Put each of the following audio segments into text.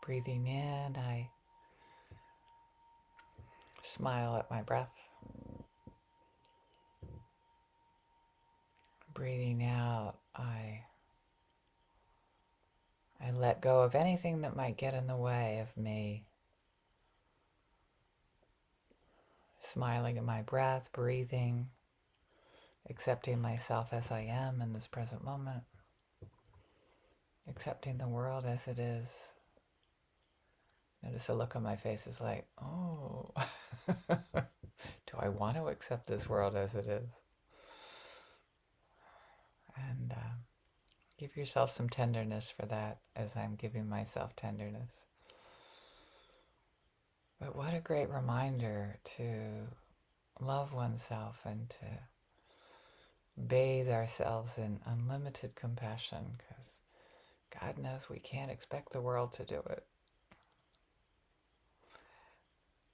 Breathing in, I smile at my breath. Breathing out, I let go of anything that might get in the way of me smiling at my breath, breathing, accepting myself as I am in this present moment, accepting the world as it is. Notice the look on my face is like, oh, do I want to accept this world as it is? And give yourself some tenderness for that as I'm giving myself tenderness. But what a great reminder to love oneself and to bathe ourselves in unlimited compassion, because God knows we can't expect the world to do it.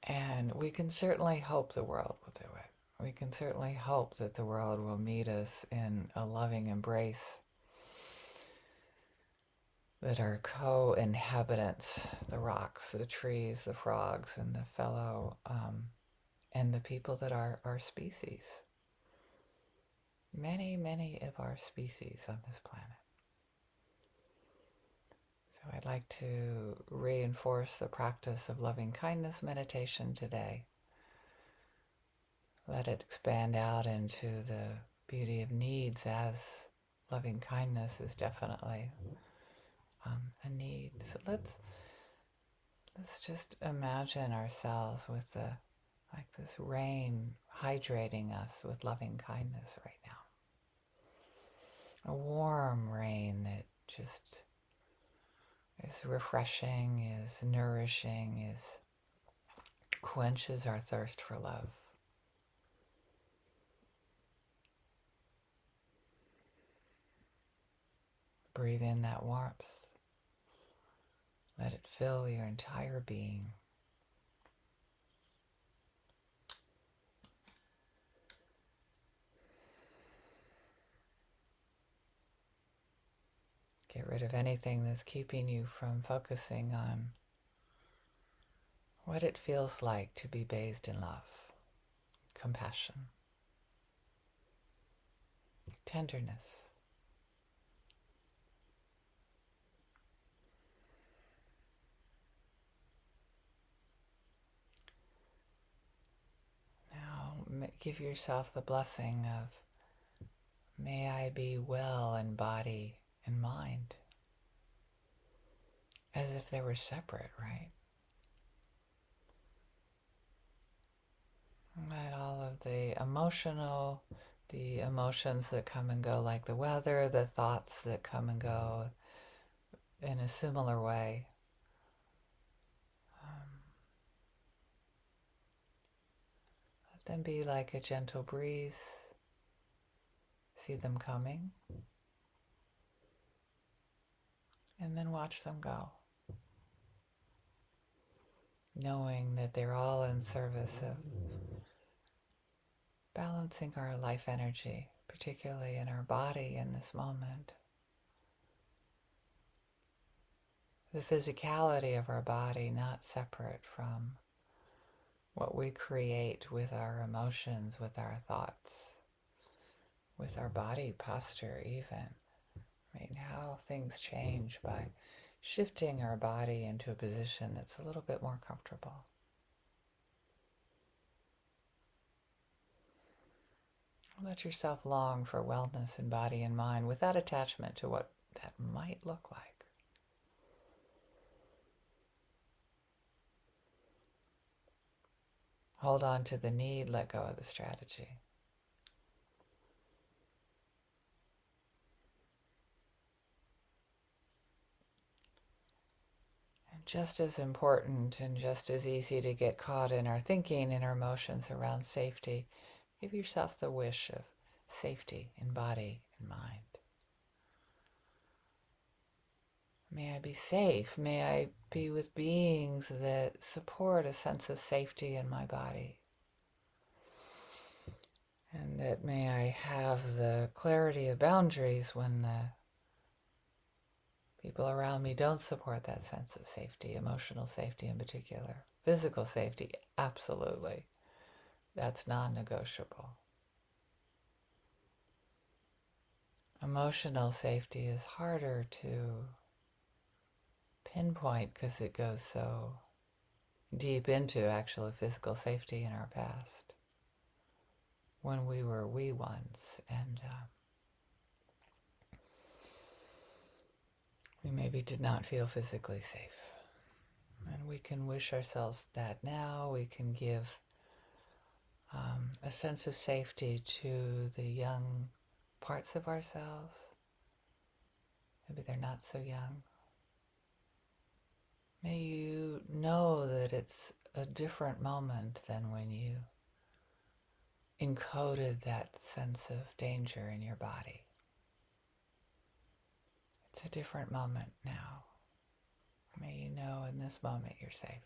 And we can certainly hope the world will do it. We can certainly hope that the world will meet us in a loving embrace, that our co-inhabitants, the rocks, the trees, the frogs, and the fellow, and the people that are our species, many of our species on this planet. So I'd like to reinforce the practice of loving kindness meditation today. Let it expand out into the beauty of needs, as loving kindness is definitely a need. So let's just imagine ourselves with this rain hydrating us with loving kindness right now. A warm rain that just is refreshing, is nourishing, quenches our thirst for love. Breathe in that warmth. Let it fill your entire being. Get rid of anything that's keeping you from focusing on what it feels like to be bathed in love, compassion, tenderness. Now give yourself the blessing of, may I be well in body and mind, as if they were separate, right? Let all of the emotions that come and go like the weather, the thoughts that come and go in a similar way. Let them be like a gentle breeze. See them coming, and then watch them go, knowing that they're all in service of balancing our life energy, particularly in our body in this moment. The physicality of our body not separate from what we create with our emotions, with our thoughts, with our body posture even. I mean, how things change by shifting our body into a position that's a little bit more comfortable. Let yourself long for wellness in body and mind without attachment to what that might look like. Hold on to the need, let go of the strategy. And just as important and just as easy to get caught in our thinking and our emotions around safety, give yourself the wish of safety in body and mind. May I be safe. May I be with beings that support a sense of safety in my body. And that may I have the clarity of boundaries when the People around me don't support that sense of safety, emotional safety in particular. Physical safety, absolutely. That's non-negotiable. Emotional safety is harder to pinpoint because it goes so deep into actual physical safety in our past when we were wee ones, and we maybe did not feel physically safe. And we can wish ourselves that now. We can give a sense of safety to the young parts of ourselves. Maybe they're not so young. May you know that it's a different moment than when you encoded that sense of danger in your body. It's a different moment now. May you know in this moment you're safe.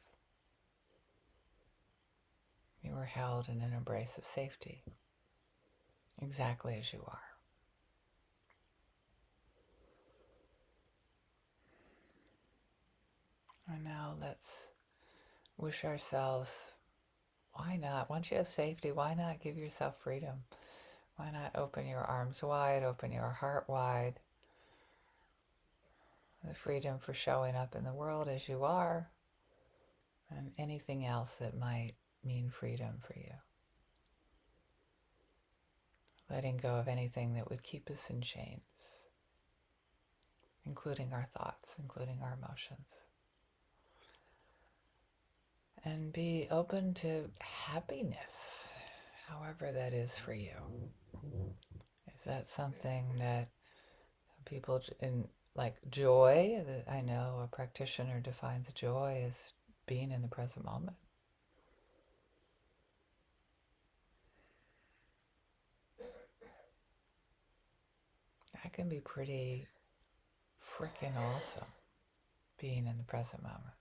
You are held in an embrace of safety, exactly as you are. And now let's wish ourselves, why not? Once you have safety, why not give yourself freedom? Why not open your arms wide, open your heart wide? The freedom for showing up in the world as you are, and anything else that might mean freedom for you. Letting go of anything that would keep us in chains, including our thoughts, including our emotions. And be open to happiness, however that is for you. Is that something that people in like joy? I know a practitioner defines joy as being in the present moment. That can be pretty freaking awesome, being in the present moment.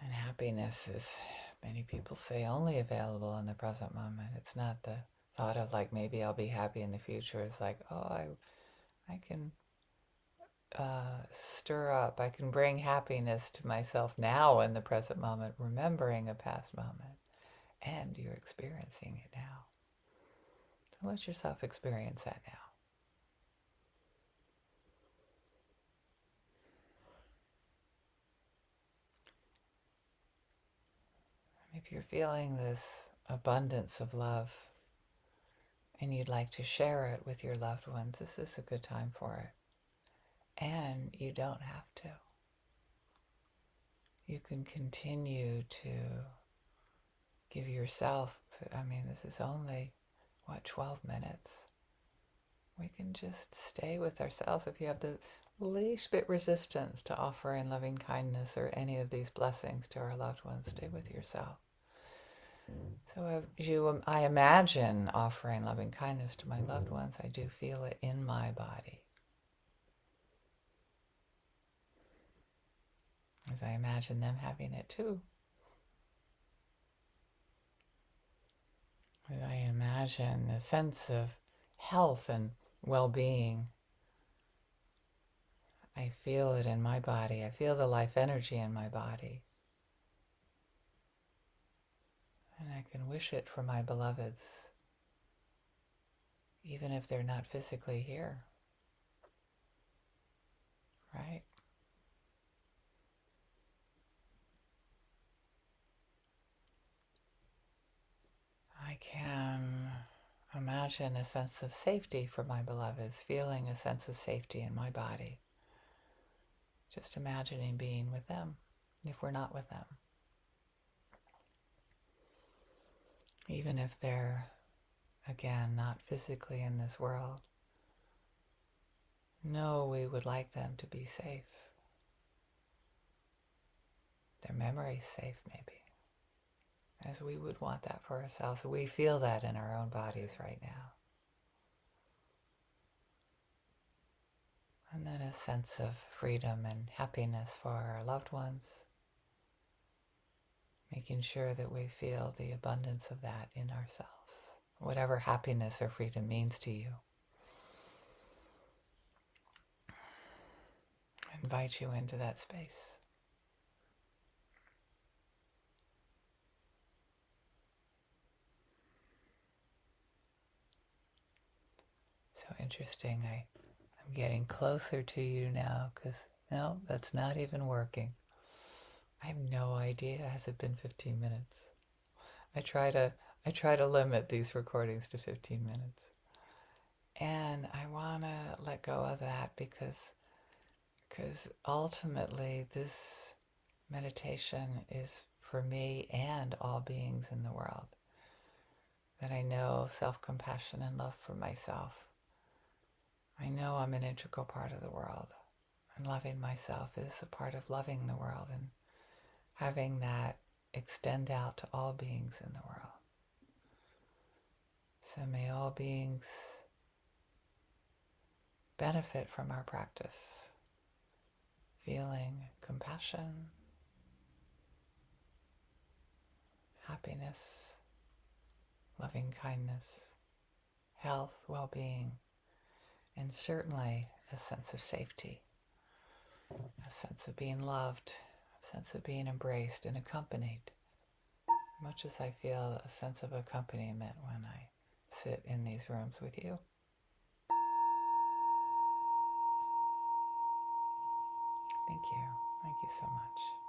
And happiness is, many people say, only available in the present moment. It's not the thought of like, maybe I'll be happy in the future. It's like, oh, I can stir up, I can bring happiness to myself now in the present moment, remembering a past moment, and you're experiencing it now. So let yourself experience that now. If you're feeling this abundance of love and you'd like to share it with your loved ones, this is a good time for it. And you don't have to. You can continue to give yourself, this is only, 12 minutes. We can just stay with ourselves. If you have the least bit resistance to offering loving kindness or any of these blessings to our loved ones, stay with yourself. So I imagine offering loving kindness to my loved ones, I do feel it in my body. As I imagine them having it too. As I imagine the sense of health and well-being, I feel it in my body. I feel the life energy in my body. And I can wish it for my beloveds, even if they're not physically here. Right? I can imagine a sense of safety for my beloveds, feeling a sense of safety in my body. Just imagining being with them, if we're not with them. Even if they're, again, not physically in this world. No, we would like them to be safe. Their memory's safe, maybe. As we would want that for ourselves. We feel that in our own bodies right now. And then a sense of freedom and happiness for our loved ones. Making sure that we feel the abundance of that in ourselves. Whatever happiness or freedom means to you. invite you into that space. So interesting. I'm getting closer to you now because, no, that's not even working. I have no idea. Has it been 15 minutes? I try to limit these recordings to 15 minutes. And I want to let go of that because ultimately this meditation is for me and all beings in the world. That I know self-compassion and love for myself. I know I'm an integral part of the world. And loving myself is a part of loving the world and having that extend out to all beings in the world. So may all beings benefit from our practice, feeling compassion, happiness, loving kindness, health, well-being, and certainly a sense of safety, a sense of being loved, a sense of being embraced and accompanied, much as I feel a sense of accompaniment when I sit in these rooms with you. Thank you. Thank you so much.